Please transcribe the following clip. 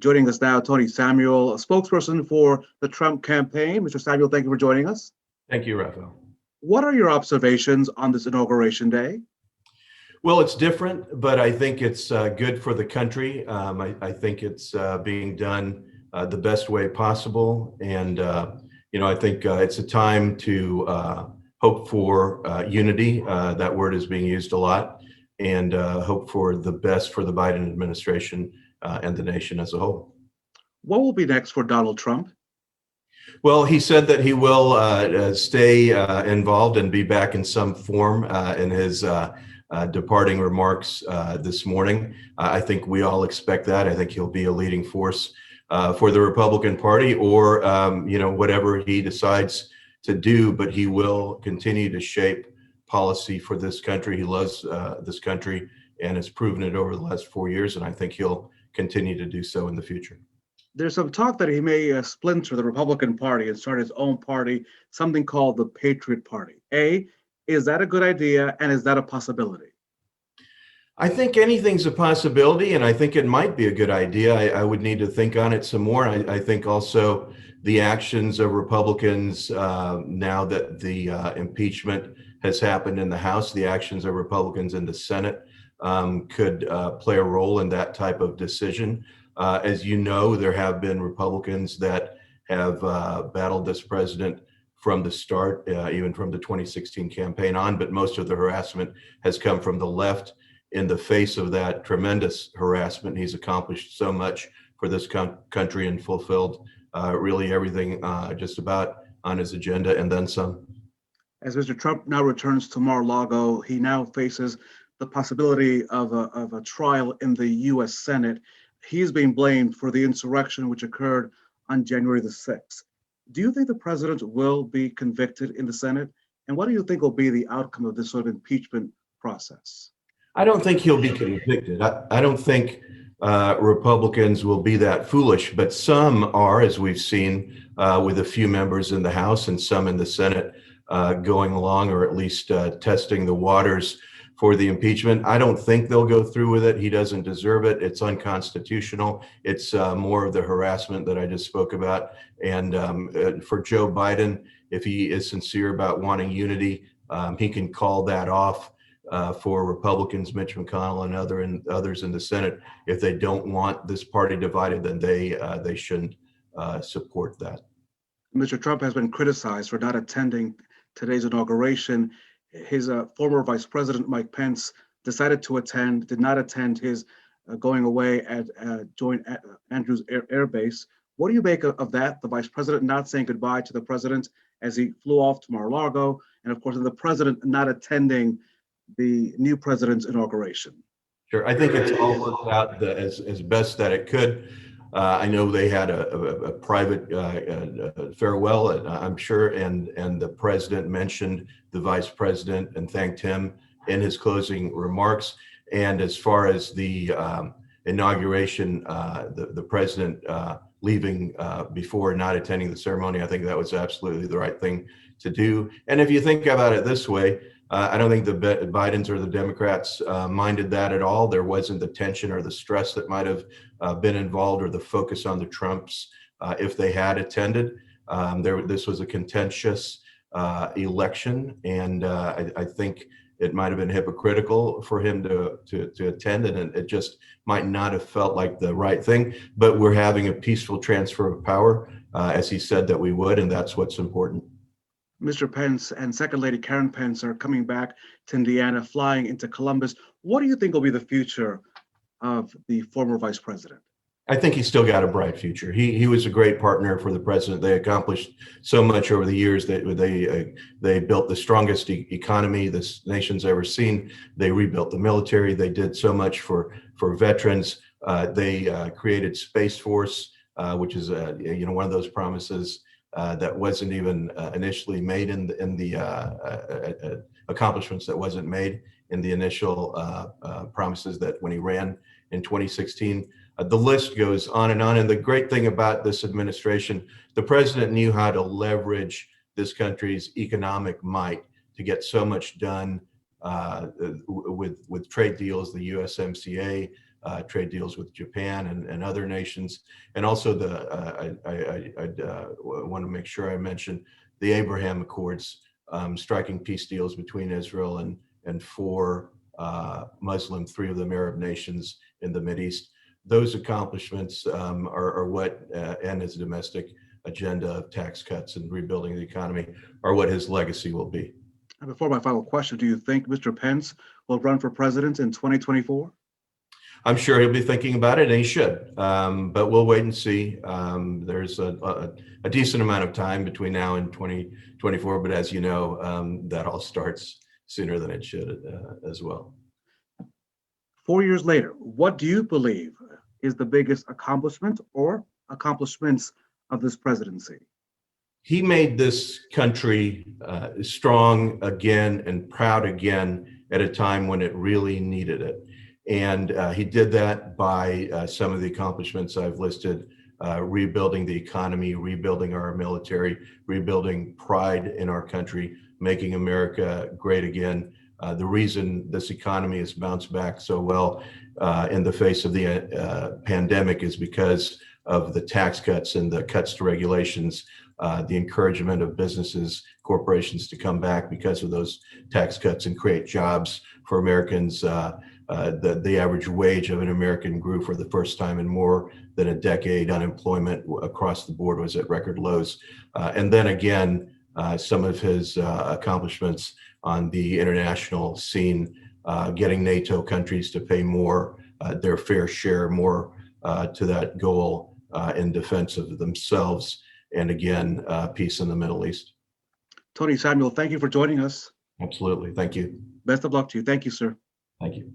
Joining us now, Tony Samuel, a spokesperson for the Trump campaign. Mr. Samuel, thank you for joining us. Thank you, Raphael. What are your observations on this inauguration day? Well, it's different, but I think it's good for the country. I think it's being done the best way possible. And, I think it's a time to hope for unity. That word is being used a lot, and hope for the best for the Biden administration and the nation as a whole. What will be next for Donald Trump? Well, he said that he will stay involved and be back in some form in his departing remarks this morning. I think we all expect that. I think he'll be a leading force for the Republican Party, or whatever he decides to do. But he will continue to shape policy for this country. He loves this country and has proven it over the last 4 years, and I think he'll continue to do so in the future. There's some talk that he may splinter the Republican Party and start his own party, something called the Patriot Party. Is that a good idea, and is that a possibility? I think anything's a possibility, and I think it might be a good idea. I would need to think on it some more. I think also the actions of Republicans now that the impeachment has happened in the House, the actions of Republicans in the Senate could play a role in that type of decision. As you know, there have been Republicans that have battled this president from the start, even from the 2016 campaign on, but most of the harassment has come from the left. In the face of that tremendous harassment, he's accomplished so much for this country and fulfilled really everything just about on his agenda and then some. As Mr. Trump now returns to Mar-a-Lago, he now faces the possibility of a trial in the U.S. Senate. He's being blamed for the insurrection which occurred on January the 6th. Do you think the president will be convicted in the Senate? And what do you think will be the outcome of this sort of impeachment process? I don't think he'll be convicted. I don't think Republicans will be that foolish, but some are, as we've seen with a few members in the House and some in the Senate going along, or at least testing the waters for the impeachment. I don't think they'll go through with it. He doesn't deserve it. It's unconstitutional. It's more of the harassment that I just spoke about. And for Joe Biden, if he is sincere about wanting unity, he can call that off for Republicans, Mitch McConnell and others in the Senate. If they don't want this party divided, then they shouldn't support that. Mr. Trump has been criticized for not attending today's inauguration. His former Vice President, Mike Pence, decided to attend, did not attend his going away at Joint Andrews Air Base. What do you make of that? The Vice President not saying goodbye to the President as he flew off to Mar-a-Lago, and of course, the President not attending the new President's inauguration. Sure, I think it's all worked out as best that it could. I know they had a private farewell, I'm sure, and the president mentioned the vice president and thanked him in his closing remarks. And as far as the inauguration, the president leaving before not attending the ceremony, I think that was absolutely the right thing to do. And if you think about it this way, I don't think the Bidens or the Democrats minded that at all. There wasn't the tension or the stress that might have been involved, or the focus on the Trumps if they had attended. This was a contentious election, and I think it might have been hypocritical for him to attend, and it just might not have felt like the right thing. But we're having a peaceful transfer of power, as he said that we would, and that's what's important. Mr. Pence and Second Lady Karen Pence are coming back to Indiana, flying into Columbus. What do you think will be the future of the former vice president? I think he's still got a bright future. He was a great partner for the president. They accomplished so much over the years. They built the strongest economy this nation's ever seen. They rebuilt the military. They did so much for veterans. They created Space Force, which is one of those promises that wasn't even initially made in the accomplishments that wasn't made in the initial promises that when he ran in 2016. The list goes on. And the great thing about this administration, the president knew how to leverage this country's economic might to get so much done with trade deals, the USMCA, trade deals with Japan and other nations. And also I want to make sure I mention the Abraham Accords, striking peace deals between Israel and four Muslim, three of them Arab nations in the Mideast. Those accomplishments are what, and his domestic agenda of tax cuts and rebuilding the economy, are what his legacy will be. And before my final question, do you think Mr. Pence will run for president in 2024? I'm sure he'll be thinking about it, and he should. But we'll wait and see. There's a decent amount of time between now and 2024, but as you know, that all starts sooner than it should as well. 4 years later, what do you believe is the biggest accomplishment or accomplishments of this presidency? He made this country strong again and proud again at a time when it really needed it. And he did that by some of the accomplishments I've listed, rebuilding the economy, rebuilding our military, rebuilding pride in our country, making America great again. The reason this economy has bounced back so well in the face of the pandemic is because of the tax cuts and the cuts to regulations, the encouragement of businesses, corporations to come back because of those tax cuts and create jobs for Americans. The average wage of an American grew for the first time in more than a decade. Unemployment across the board was at record lows. And then again, some of his accomplishments on the international scene, getting NATO countries to pay more, their fair share, more to that goal in defense of themselves. And again, peace in the Middle East. Tony Samuel, thank you for joining us. Absolutely. Thank you. Best of luck to you. Thank you, sir. Thank you.